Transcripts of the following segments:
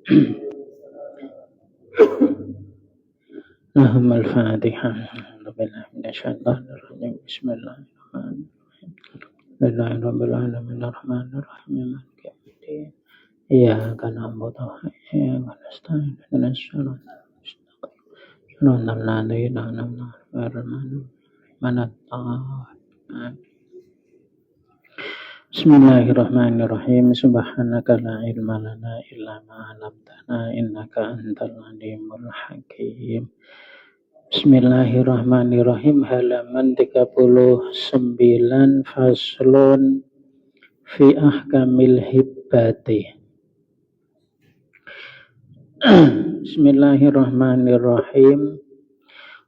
Allahumma al-Fatiha. Bismillahirrahmanirrahim. Alhamdulillahirabbil alamin arrahmanirrahim maliki yaumiddin. Iyyaka na'budu wa iyyaka nasta'in. Ihdinas siratal mustaqim. Shiratal ladzina an'amta 'alaihim ghairil Bismillahirrahmanirrahim. Subhanaka la ilma lana illa ma 'allamtana innaka antal alimul hakim. Bismillahirrahmanirrahim. Halaman 39, faslun fi ahkamil hibbati. Bismillahirrahmanirrahim.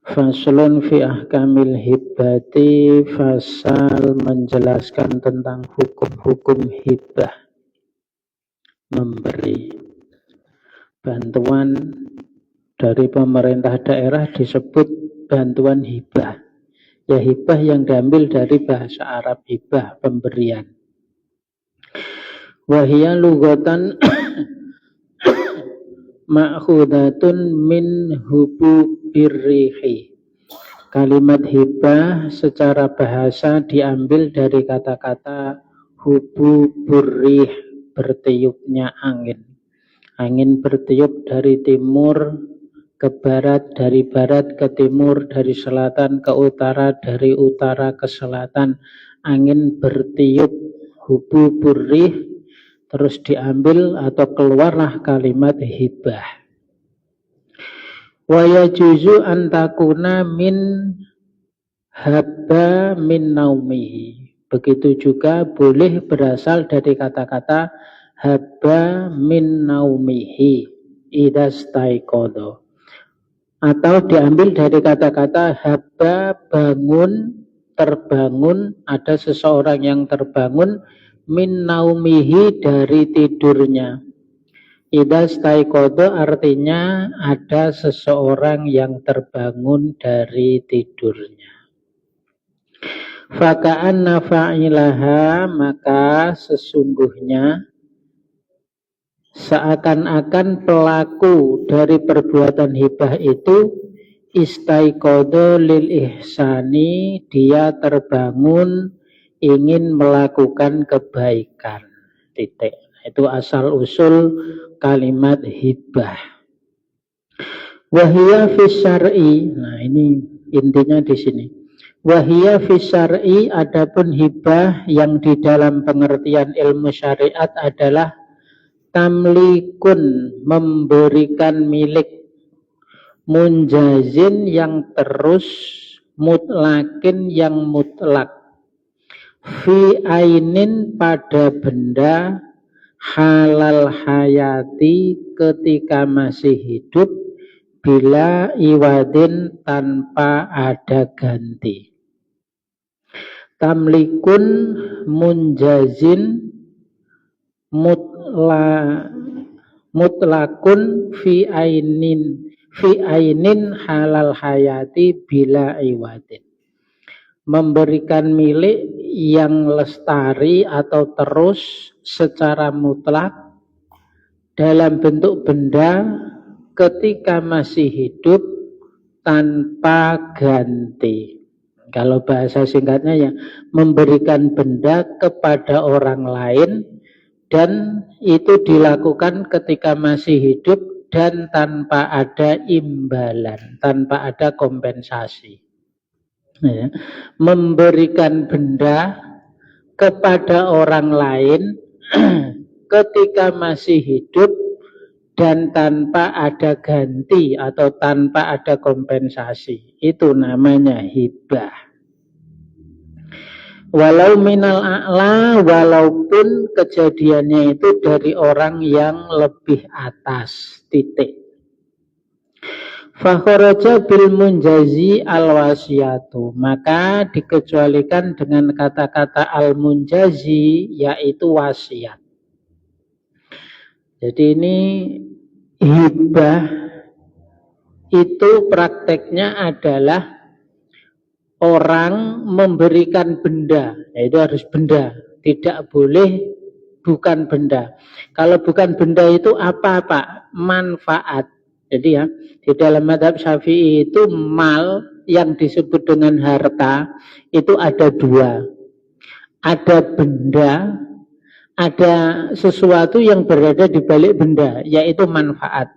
Faslun fi ahkamil hibbati, fasal menjelaskan tentang hukum-hukum hibah, memberi bantuan dari pemerintah daerah disebut bantuan hibah. Ya, hibah yang diambil dari bahasa Arab hibah, pemberian. Wahia lugatan ma'khudatun min hububir rihi. Kalimat hibah secara bahasa diambil dari kata-kata hububur rih, bertiupnya angin. Angin bertiup dari timur ke barat, dari barat ke timur, dari selatan ke utara, dari utara ke selatan. Angin bertiup, hububur rih. Terus diambil atau keluarlah kalimat hibah. Wa yajuzu antakuna min habba min naumihi. Begitu juga boleh berasal dari kata-kata habba min naumihi idastaiqadha. Atau diambil dari kata-kata habba bangun, terbangun, ada seseorang yang terbangun min naumihi dari tidurnya. Idza staiqadha artinya ada seseorang yang terbangun dari tidurnya. Faka'anna fa'ilaha, maka sesungguhnya seakan-akan pelaku dari perbuatan hibah itu istaiqadha lil ihsani, dia terbangun ingin melakukan kebaikan. Titik. Itu asal usul kalimat hibah. Wahia fis syar'i. Nah, ini intinya di sini. Wahia fis syar'i, adapun hibah yang di dalam pengertian ilmu syariat adalah tamlikun, memberikan milik, munjazin yang terus, mutlakin yang mutlak, fi ainin pada benda, halal hayati ketika masih hidup, bila iwadin tanpa ada ganti. Tamlikun munjazin mutlakun fi ainin halal hayati bila iwadin. Memberikan milik yang lestari atau terus secara mutlak dalam bentuk benda ketika masih hidup tanpa ganti. Kalau bahasa singkatnya ya, memberikan benda kepada orang lain dan itu dilakukan ketika masih hidup dan tanpa ada imbalan, tanpa ada kompensasi. Ya, memberikan benda kepada orang lain ketika masih hidup dan tanpa ada ganti atau tanpa ada kompensasi, itu namanya hibah. Walau minal a'la, walaupun kejadiannya itu dari orang yang lebih atas. Titik. Fakharaja bil munjazi al-wasiyatu, maka dikecualikan dengan kata-kata al-munjazi, yaitu wasiat. Jadi ini hibah itu prakteknya adalah orang memberikan benda, yaitu harus benda, tidak boleh bukan benda. Kalau bukan benda itu apa Pak? Manfaat. Jadi ya, di dalam mazhab Syafi'i itu mal yang disebut dengan harta itu ada dua. Ada benda, ada sesuatu yang berada di balik benda, yaitu manfaat.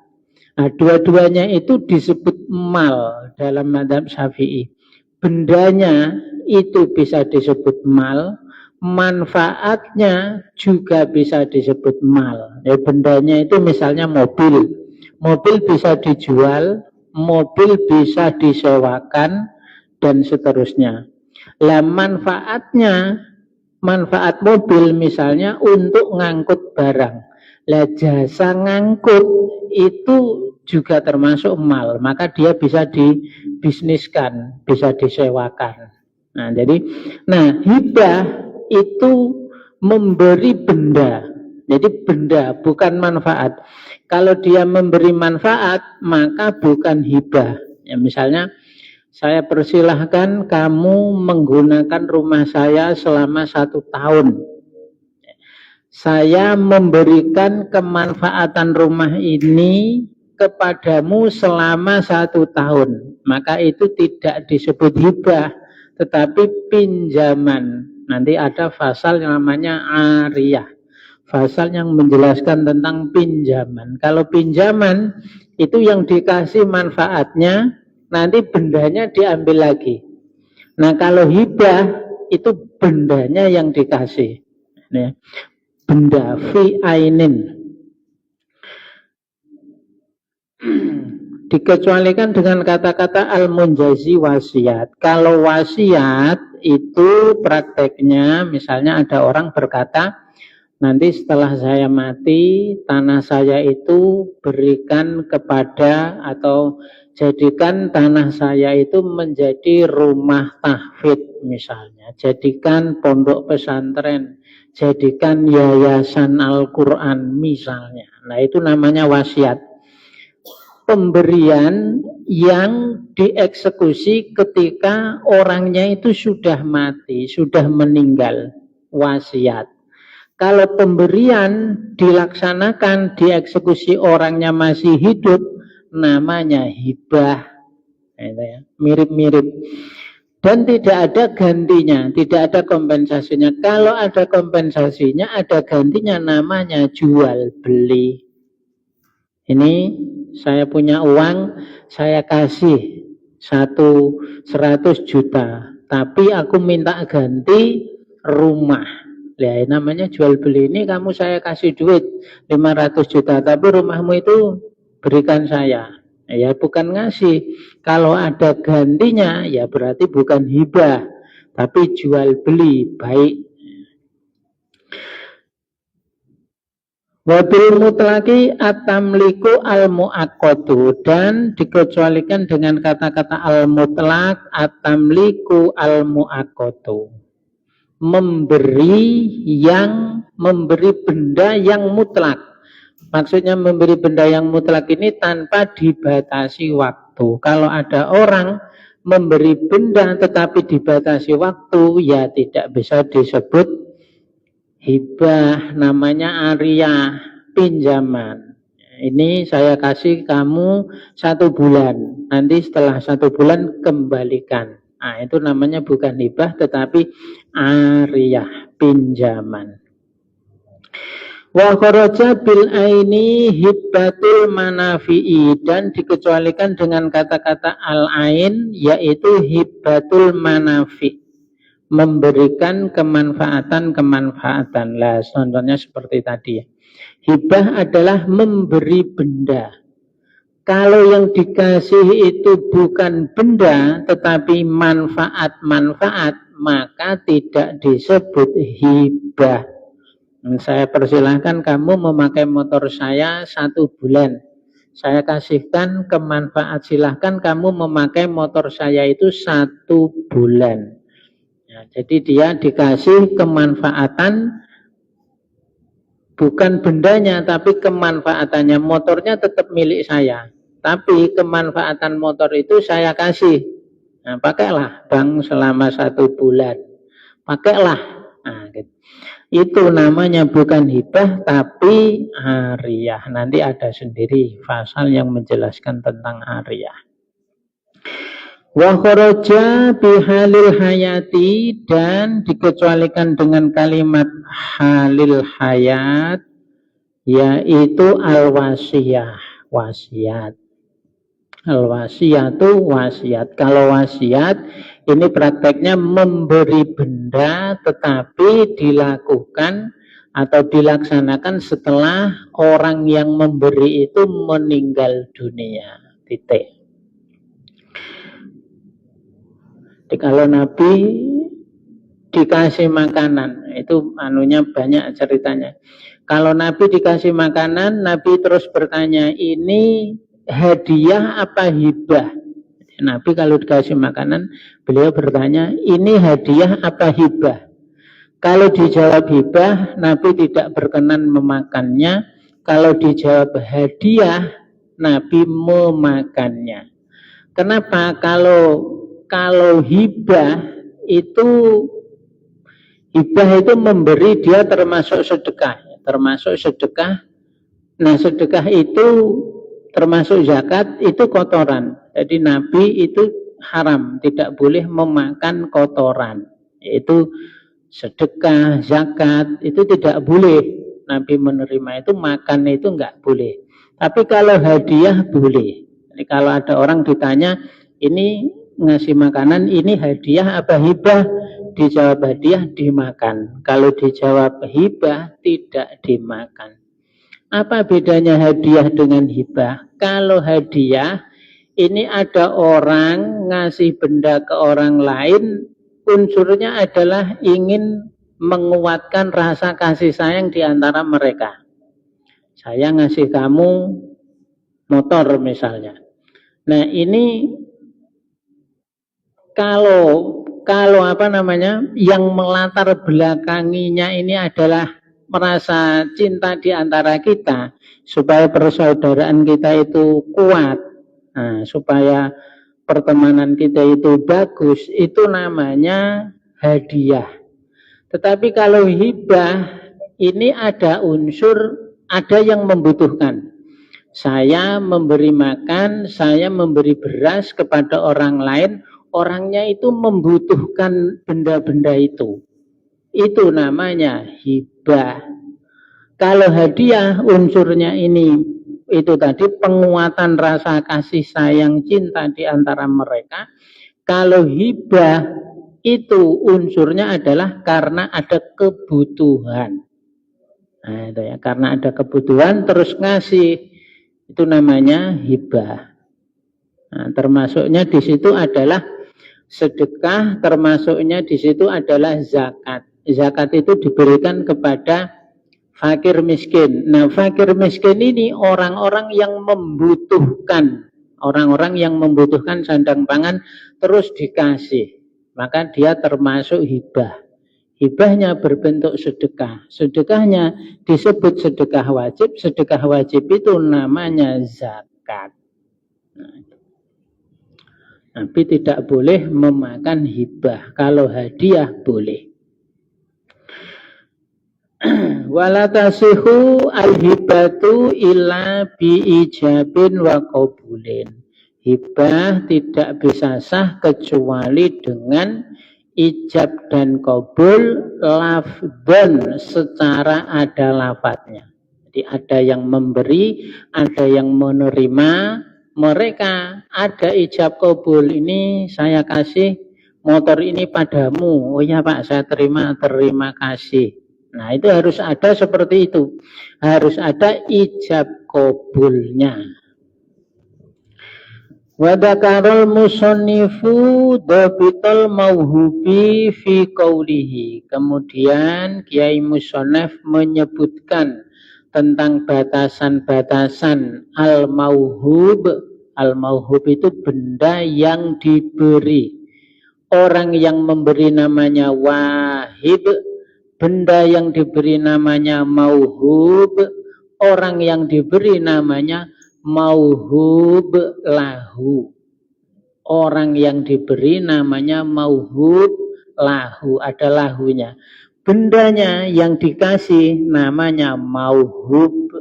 Nah, dua-duanya itu disebut mal dalam mazhab Syafi'i. Bendanya itu bisa disebut mal, manfaatnya juga bisa disebut mal. Ya, bendanya itu misalnya mobil. Mobil bisa dijual, mobil bisa disewakan, dan seterusnya. Lah manfaatnya, manfaat mobil misalnya untuk ngangkut barang. Lah jasa ngangkut itu juga termasuk mal, maka dia bisa dibisniskan, bisa disewakan. Nah, jadi hibah itu memberi benda. Jadi benda bukan manfaat. Kalau dia memberi manfaat, maka bukan hibah. Ya, misalnya saya persilahkan kamu menggunakan rumah saya selama 1 tahun. Saya memberikan kemanfaatan rumah ini kepadamu selama 1 tahun. Maka itu tidak disebut hibah, tetapi pinjaman. Nanti ada pasal yang namanya ariyah. Pasal yang menjelaskan tentang pinjaman. Kalau pinjaman itu yang dikasih manfaatnya, nanti bendanya diambil lagi. Nah kalau hibah itu bendanya yang dikasih. Benda fi ainin. Dikecualikan dengan kata-kata al-munjazi wasiat. Kalau wasiat itu prakteknya misalnya ada orang berkata, nanti setelah saya mati, tanah saya itu berikan kepada atau jadikan tanah saya itu menjadi rumah tahfidz misalnya. Jadikan pondok pesantren, jadikan yayasan Al-Quran misalnya. Nah itu namanya wasiat. Pemberian yang dieksekusi ketika orangnya itu sudah mati, sudah meninggal. Wasiat. Kalau pemberian dilaksanakan, dieksekusi orangnya masih hidup, namanya hibah. Mirip-mirip. Dan tidak ada gantinya, tidak ada kompensasinya. Kalau ada kompensasinya, ada gantinya, namanya jual beli. Ini saya punya uang, saya kasih 100 juta, tapi aku minta ganti rumah. Ya, namanya jual beli. Ini kamu saya kasih duit 500 juta, tapi rumahmu itu berikan saya. Ya bukan ngasih. Kalau ada gantinya ya berarti bukan hibah, tapi jual beli. Baik. Wabil mutlaki atamliku al-mu'aqqadu, dan dikecualikan dengan kata-kata al-mutlak atamliku al-mu'aqqadu. Memberi benda yang mutlak. Maksudnya memberi benda yang mutlak ini tanpa dibatasi waktu. Kalau ada orang memberi benda tetapi dibatasi waktu, ya tidak bisa disebut hibah, namanya ariyah, pinjaman. Ini saya kasih kamu 1 bulan, nanti setelah 1 bulan kembalikan. Nah, itu namanya bukan hibah tetapi ariyah, pinjaman. Wa kharaja bil aini hibbatul manafi'i, dan dikecualikan dengan kata-kata al-ain yaitu hibbatul manafi', memberikan kemanfaatan-kemanfaatan. Lah contohnya seperti tadi ya. Hibah adalah memberi benda. Kalau yang dikasih itu bukan benda tetapi manfaat-manfaat, maka tidak disebut hibah. Saya persilahkan kamu memakai motor saya 1 bulan. Saya kasihkan kemanfaat, silahkan kamu memakai motor saya itu 1 bulan. Ya, jadi dia dikasih kemanfaatan, bukan bendanya tapi kemanfaatannya. Motornya tetap milik saya, tapi kemanfaatan motor itu saya kasih. Nah, pakailah bang selama 1 bulan, pakailah. Nah, gitu. Itu namanya bukan hibah tapi ariyah. Nanti ada sendiri pasal yang menjelaskan tentang ariyah. Wa kharaja bihalil hayati, dan dikecualikan dengan kalimat halil hayat, yaitu al-wasiyah, wasiat. Al-wasiyatu wasiat. Kalau wasiat ini prakteknya memberi benda tetapi dilakukan atau dilaksanakan setelah orang yang memberi itu meninggal dunia. Titik. Jadi kalau Nabi dikasih makanan, itu anunya banyak ceritanya. Kalau Nabi dikasih makanan, Nabi terus bertanya, ini hadiah apa hibah? Nabi kalau dikasih makanan, beliau bertanya, ini hadiah apa hibah? Kalau dijawab hibah, Nabi tidak berkenan memakannya. Kalau dijawab hadiah, Nabi memakannya. Kenapa? Kalau hibah itu memberi, dia termasuk sedekah. Nah, sedekah itu termasuk zakat, itu kotoran. Jadi Nabi itu haram, tidak boleh memakan kotoran. Yaitu sedekah, zakat, itu tidak boleh. Nabi menerima itu, makan itu enggak boleh. Tapi kalau hadiah boleh. Jadi kalau ada orang ditanya, ini ngasih makanan, ini hadiah apa hibah? Dijawab hadiah, dimakan. Kalau dijawab hibah, tidak dimakan. Apa bedanya hadiah dengan hibah? Kalau hadiah, ini ada orang ngasih benda ke orang lain, unsurnya adalah ingin menguatkan rasa kasih sayang di antara mereka. Saya ngasih kamu motor misalnya. Nah, ini kalau yang melatar belakanginya ini adalah merasa cinta di antara kita, supaya persaudaraan kita itu kuat, supaya pertemanan kita itu bagus, itu namanya hadiah. Tetapi kalau hibah, ini ada unsur, ada yang membutuhkan. Saya memberi makan, saya memberi beras kepada orang lain, orangnya itu membutuhkan benda-benda itu. Itu namanya hibah. Kalau hadiah, unsurnya ini, itu tadi penguatan rasa kasih sayang cinta di antara mereka. Kalau hibah, itu unsurnya adalah karena ada kebutuhan. Nah, itu ya, karena ada kebutuhan terus ngasih, itu namanya hibah. Nah, termasuknya di situ adalah sedekah, termasuknya di situ adalah zakat. Zakat itu diberikan kepada fakir miskin. Nah, fakir miskin ini orang-orang yang membutuhkan, sandang pangan terus dikasih, maka dia termasuk hibah. Hibahnya berbentuk sedekah. Sedekahnya disebut sedekah wajib. Sedekah wajib itu namanya zakat. Nabi tidak boleh memakan hibah. Kalau hadiah boleh. Wala tasihu al-hibatu illa biijabin wa qabulin. Hibah tidak bisa sah kecuali dengan ijab dan qabul, lafdan, secara ada lafadznya. Jadi ada yang memberi, ada yang menerima. Mereka ada ijab qabul, ini saya kasih motor ini padamu. Oh ya Pak, saya terima kasih. Nah, itu harus ada seperti itu. Harus ada ijab qabulnya. Wa dzakarul musannifu dhabitul mauhubi fi qaulihi. Kemudian Kiai Musannaf menyebutkan tentang batasan-batasan al-mauhub. Al-mauhub itu benda yang diberi. Orang yang memberi namanya wahib, benda yang diberi namanya mauhub, orang yang diberi namanya mauhub lahu. Orang yang diberi namanya mauhub lahu, ada lahunya. bendanya yang dikasih namanya mauhub.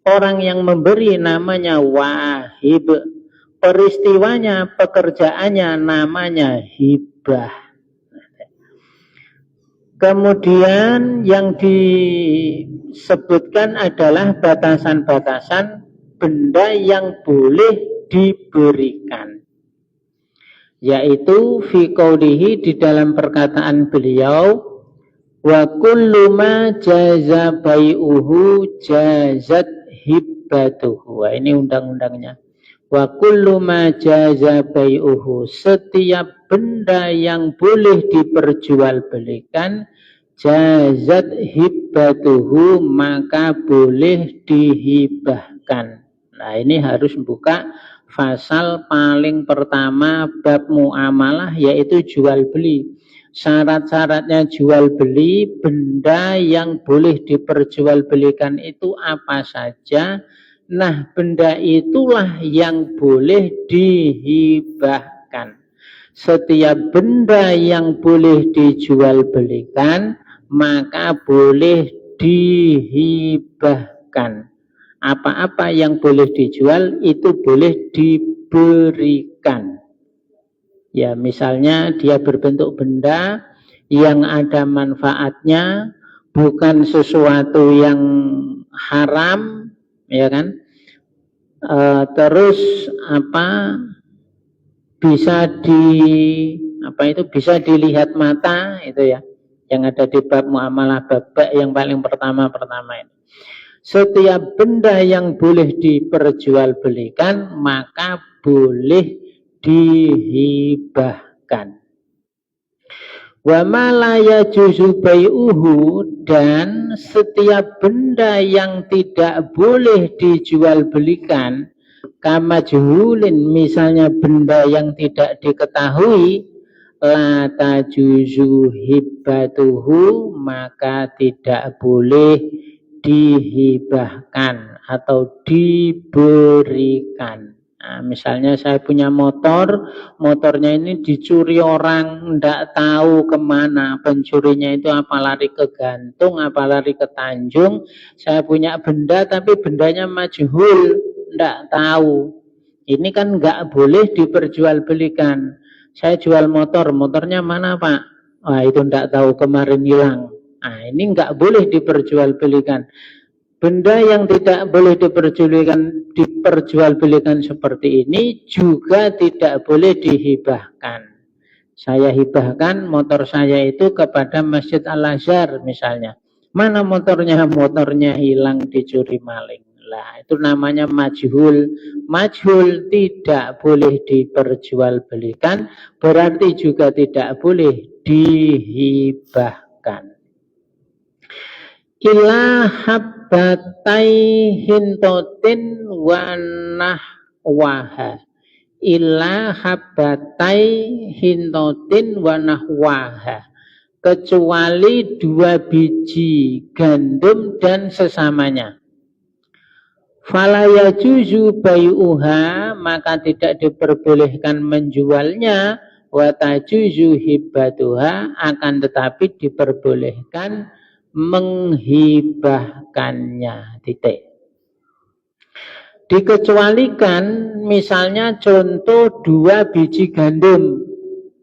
Orang yang memberi namanya wahib. Peristiwanya, pekerjaannya namanya hibah. Kemudian yang disebutkan adalah batasan-batasan benda yang boleh diberikan. Yaitu fi qaulihi, di dalam perkataan beliau, wa kullu ma jaza bai'uhu jazat hibbatuhu. Ini undang-undangnya. Wa kullu ma jaza bai'uhu, setiap benda yang boleh diperjualbelikan, jazat hibbatuhu, maka boleh dihibahkan. Nah, ini harus buka pasal paling pertama bab muamalah, yaitu jual beli. Syarat-syaratnya jual beli, benda yang boleh diperjualbelikan itu apa saja. Nah, benda itulah yang boleh dihibahkan. Setiap benda yang boleh dijual belikan, maka boleh dihibahkan. Apa-apa yang boleh dijual itu boleh diberikan. Ya, misalnya dia berbentuk benda yang ada manfaatnya, bukan sesuatu yang haram, ya kan? Terus bisa bisa dilihat mata, itu ya, yang ada di bab muamalah, bab yang paling pertama ini. Setiap benda yang boleh diperjualbelikan maka boleh dihibahkan. Wa ma la yajuzu bai'uhu, dan setiap benda yang tidak boleh dijualbelikan, kama juhulin, misalnya benda yang tidak diketahui, la tajuzu hibbatuhu, maka tidak boleh dihibahkan atau diberikan. Nah, misalnya saya punya motor, motornya ini dicuri orang, tidak tahu kemana, pencurinya itu apa lari ke Gantung, apa lari ke Tanjung. Saya punya benda tapi bendanya majhul, tidak tahu. Ini kan nggak boleh diperjualbelikan. Saya jual motor, motornya mana Pak? Wah, itu tidak tahu, kemarin hilang. Nah, ini nggak boleh diperjualbelikan. Benda yang tidak boleh diperjualbelikan seperti ini juga tidak boleh dihibahkan. Saya hibahkan motor saya itu kepada Masjid Al-Azhar misalnya. Mana motornya? Motornya hilang, dicuri maling. Lah, itu namanya majhul. Majhul tidak boleh diperjualbelikan, berarti juga tidak boleh dihibahkan. Ila habbatai hintotin wa nahwaha. Ila habbatai hintotin wa nahwaha. Kecuali 2 biji gandum dan sesamanya. Fala yajuzu bai'uha, maka tidak diperbolehkan menjualnya. Wa tajuzu hibbatuha, akan tetapi diperbolehkan menghibahkannya. Titik. Dikecualikan misalnya contoh 2 biji gandum.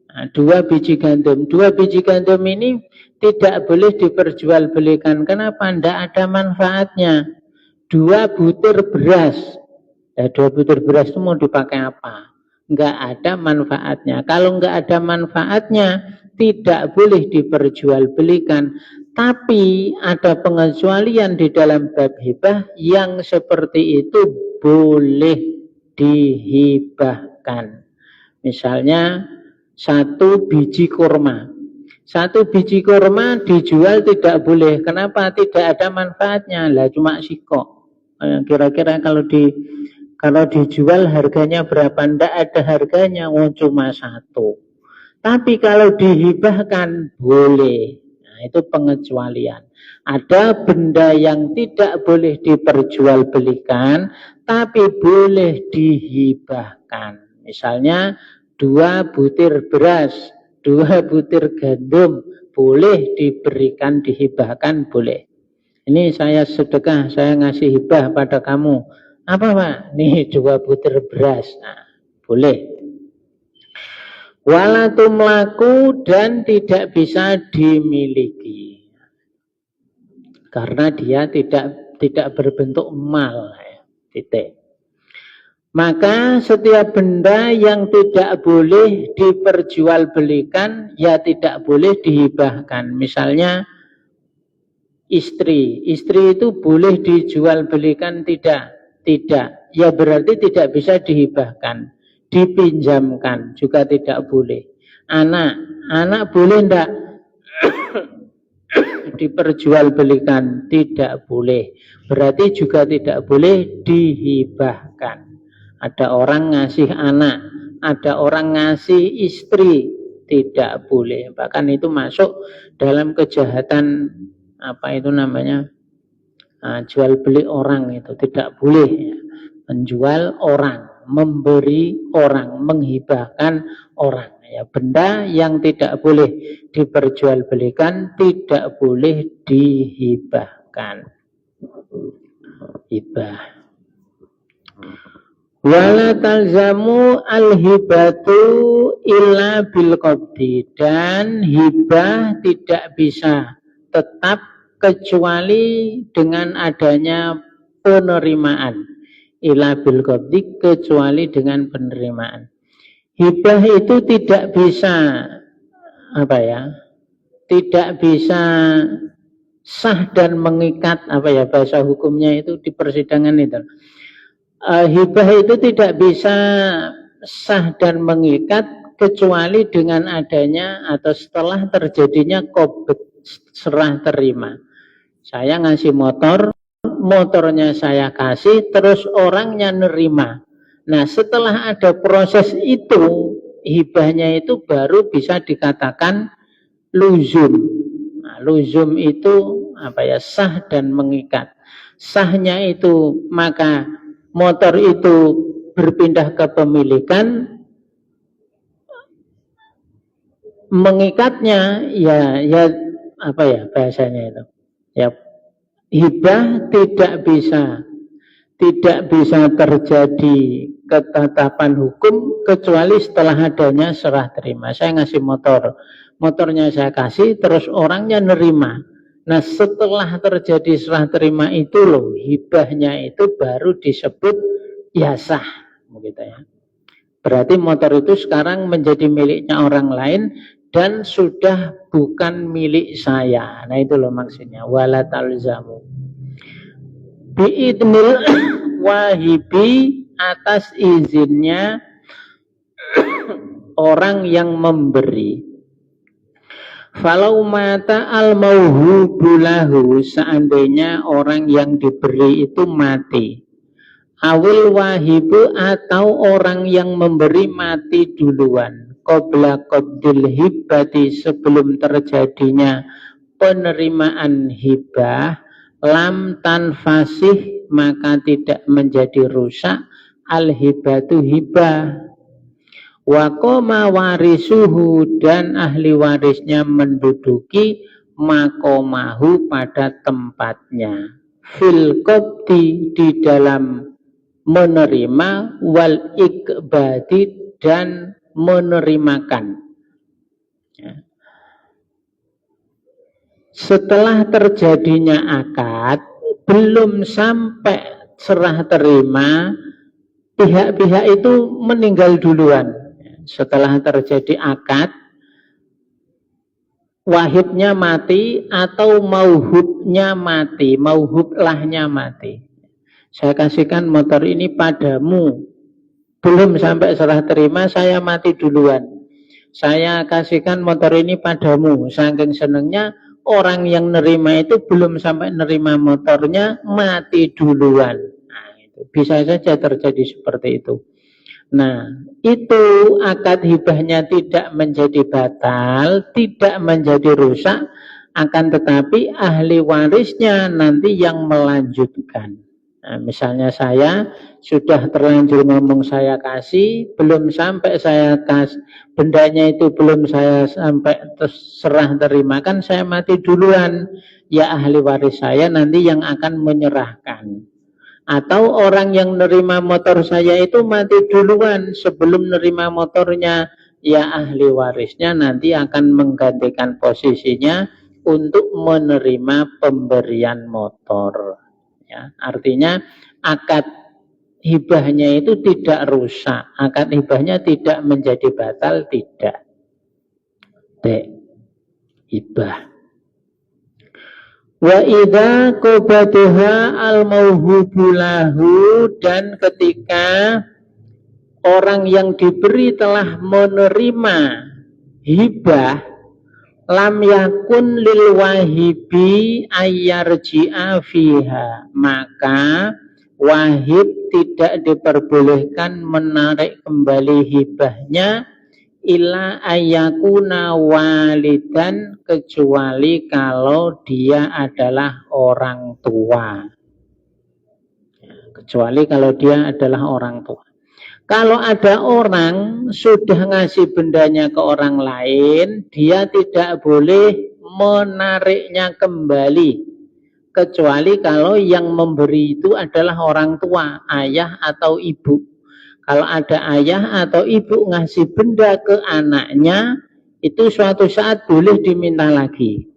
Nah, 2 biji gandum. 2 biji gandum ini tidak boleh diperjualbelikan. Kenapa? Tidak ada manfaatnya. 2 butir beras. Ya, 2 butir beras itu mau dipakai apa? Enggak ada manfaatnya. Kalau enggak ada manfaatnya, tidak boleh diperjualbelikan. Tapi ada pengecualian di dalam bab hibah, yang seperti itu boleh dihibahkan. Misalnya 1 biji kurma. 1 biji kurma dijual tidak boleh. Kenapa? Tidak ada manfaatnya. Lah cuma sikok. Kira-kira kalau dijual harganya berapa? Tidak ada harganya, cuma 1. Tapi kalau dihibahkan boleh. Nah, itu pengecualian. Ada benda yang tidak boleh diperjualbelikan, tapi boleh dihibahkan. Misalnya 2 butir beras, 2 butir gandum, boleh diberikan, dihibahkan, boleh. Ini saya sedekah, saya ngasih hibah pada kamu. Apa Pak? Nih 2 butir beras. Nah, boleh. Wala tumlaku, dan tidak bisa dimiliki. Karena dia tidak berbentuk mal. Titik. Maka setiap benda yang tidak boleh diperjualbelikan, ya tidak boleh dihibahkan. Misalnya istri itu boleh dijual belikan, tidak, ya berarti tidak bisa dihibahkan. Dipinjamkan juga tidak boleh. Anak boleh enggak diperjualbelikan, tidak boleh, berarti juga tidak boleh dihibahkan. Ada orang ngasih anak, ada orang ngasih istri, tidak boleh. Bahkan itu masuk dalam kejahatan apa itu namanya, jual beli orang, itu tidak boleh ya. Menjual orang, memberi orang, menghibahkan orang ya. Benda yang tidak boleh diperjualbelikan tidak boleh dihibahkan. Hibah. Wala talzamu al-hibatu illa bil qabdi, dan hibah tidak bisa tetap kecuali dengan adanya penerimaan. Illa bil qabdi, kecuali dengan penerimaan. Hibah itu tidak bisa tidak bisa sah dan mengikat, bahasa hukumnya itu di persidangan itu. Hibah itu tidak bisa sah dan mengikat kecuali dengan adanya atau setelah terjadinya qabd, serah terima. Saya ngasih motor, motornya saya kasih, terus orangnya nerima. Nah, setelah ada proses itu, hibahnya itu baru bisa dikatakan luzum. Nah, luzum itu sah dan mengikat. Sahnya itu maka motor itu berpindah ke pemilikan, mengikatnya bahasanya itu. Ya, hibah tidak bisa terjadi ketetapan hukum kecuali setelah adanya serah terima. Saya ngasih motornya saya kasih, terus orangnya nerima. Nah, setelah terjadi serah terima itu loh, hibahnya itu baru disebut ya sah, begitu ya. Berarti motor itu sekarang menjadi miliknya orang lain dan sudah bukan milik saya. Nah, itu loh maksudnya wala talzamu. Biidnil wahibi, atas izinnya orang yang memberi. Falau mata al-mauhubu lahu, seandainya orang yang diberi itu mati. Awil wahibu, atau orang yang memberi mati duluan. Qabla qabdil hibati, sebelum terjadinya penerimaan hibah. Lam tanfasih, maka tidak menjadi rusak al-hibatu hibah. Waqoma warisuhu, dan ahli warisnya menduduki makomahu, pada tempatnya. Fil qabdi, di dalam menerima, wal ikbadi, dan menerimakan. Ya. Setelah terjadinya akad, belum sampai serah terima, pihak-pihak itu meninggal duluan. Setelah terjadi akad, wahibnya mati atau mauhubnya mati, mauhublahnya mati. Saya kasihkan motor ini padamu, belum sampai serah terima, saya mati duluan. Saya kasihkan motor ini padamu, saking senengnya orang yang nerima itu belum sampai nerima motornya, mati duluan. Nah, itu bisa saja terjadi seperti itu. Nah, itu akad hibahnya tidak menjadi batal, tidak menjadi rusak, akan tetapi ahli warisnya nanti yang melanjutkan. Nah, misalnya saya sudah terlanjur ngomong saya kasih, belum sampai saya kasih, bendanya itu belum saya sampai serah terima, kan saya mati duluan. Ya ahli waris saya nanti yang akan menyerahkan. Atau orang yang nerima motor saya itu mati duluan sebelum nerima motornya, ya ahli warisnya nanti akan menggantikan posisinya untuk menerima pemberian motor. Ya, artinya akad hibahnya itu tidak rusak, akad hibahnya tidak menjadi batal, tidak. Hibah. Wa idza qabadaha al-mauhubulahu, dan ketika orang yang diberi telah menerima hibah, lam yakun lil wahibi ayyarji'a fiha, maka wahib tidak diperbolehkan menarik kembali hibahnya illa ayyakuna walidan, kecuali kalau dia adalah orang tua. Kecuali kalau dia adalah orang tua. Kalau ada orang sudah ngasih bendanya ke orang lain, dia tidak boleh menariknya kembali. Kecuali kalau yang memberi itu adalah orang tua, ayah atau ibu. Kalau ada ayah atau ibu ngasih benda ke anaknya, itu suatu saat boleh diminta lagi.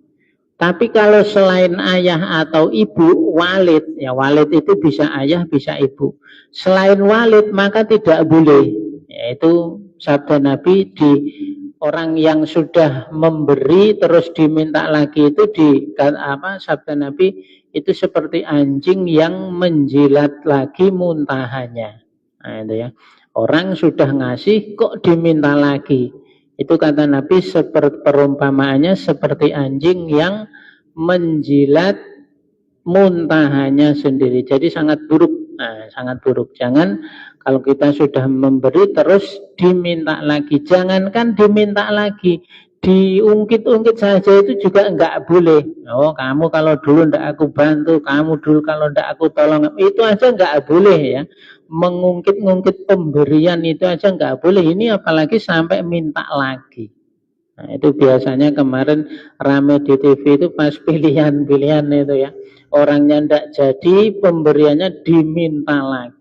Tapi kalau selain ayah atau ibu, walid, ya walid itu bisa ayah, bisa ibu. Selain walid maka tidak boleh. Yaitu sabda Nabi, di orang yang sudah memberi terus diminta lagi itu sabda Nabi itu seperti anjing yang menjilat lagi muntahannya. Nah, itu ya. Orang sudah ngasih kok diminta lagi. Itu kata Nabi seperti perumpamaannya seperti anjing yang menjilat muntahannya sendiri. Jadi sangat buruk. Nah, sangat buruk. Jangan kalau kita sudah memberi terus diminta lagi. Jangankan diminta lagi, diungkit-ungkit saja itu juga enggak boleh. Oh, kamu kalau dulu enggak aku bantu, kamu dulu kalau enggak aku tolong, itu aja enggak boleh ya. Mengungkit-ungkit pemberian itu aja enggak boleh. Ini apalagi sampai minta lagi. Nah, itu biasanya kemarin rame di TV itu pas pilihan-pilihan itu ya. Orangnya enggak jadi, pemberiannya diminta lagi.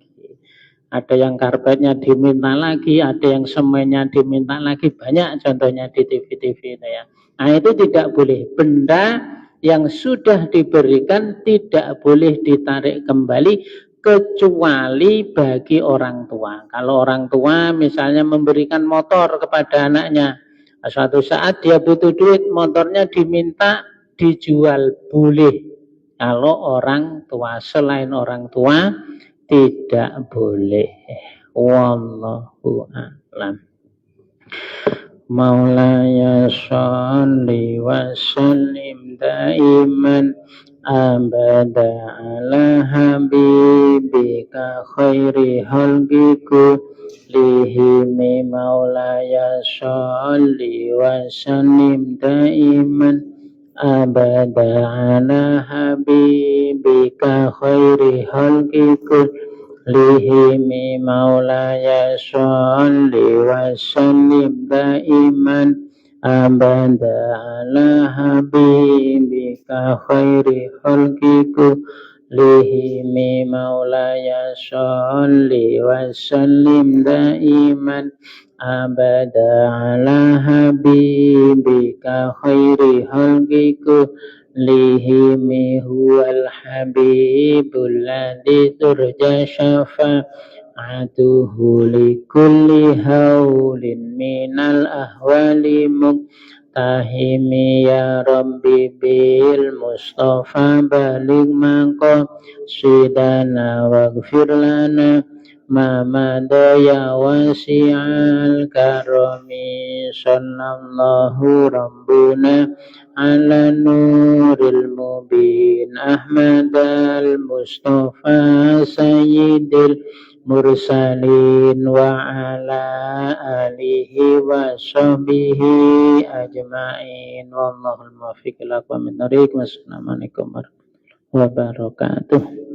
Ada yang karpetnya diminta lagi, ada yang semennya diminta lagi, banyak contohnya di TV-TV itu ya. Nah, itu tidak boleh. Benda yang sudah diberikan tidak boleh ditarik kembali kecuali bagi orang tua. Kalau orang tua misalnya memberikan motor kepada anaknya, suatu saat dia butuh duit, motornya diminta dijual, boleh. Kalau orang tua, selain orang tua tidak boleh. Wallahu a'lam. Maulaya sholli wa sallim daiman abada ala habibika khairi halqiku lihimi. Maulaya sholli wa sallim daiman abada ala habibika khairi halqiku lihimi. Maulaya sholli wa sallim daiman abada ala habibika khairi halqiku lihimi. Maulaya sholli wa sallim daiman abada ala habibika khairi halqiku lihimi. Huwal habibul ladzi turja syafa'atuhu likulli haulin minal ahwali muqtahimi. Ya Rabbi bil Mustafa baligh maqasidana waghfir lana ma madaya wasi'al karami. Sallallahu rabbuna ala nuril mubin Ahmad al-Mustafa sayyidil mursalin wa ala alihi wa sahbihi ajma'in. Wallahul muwaffiq ila aqwamit thoriq. Wassalamualaikum warahmatullahi wabarakatuh.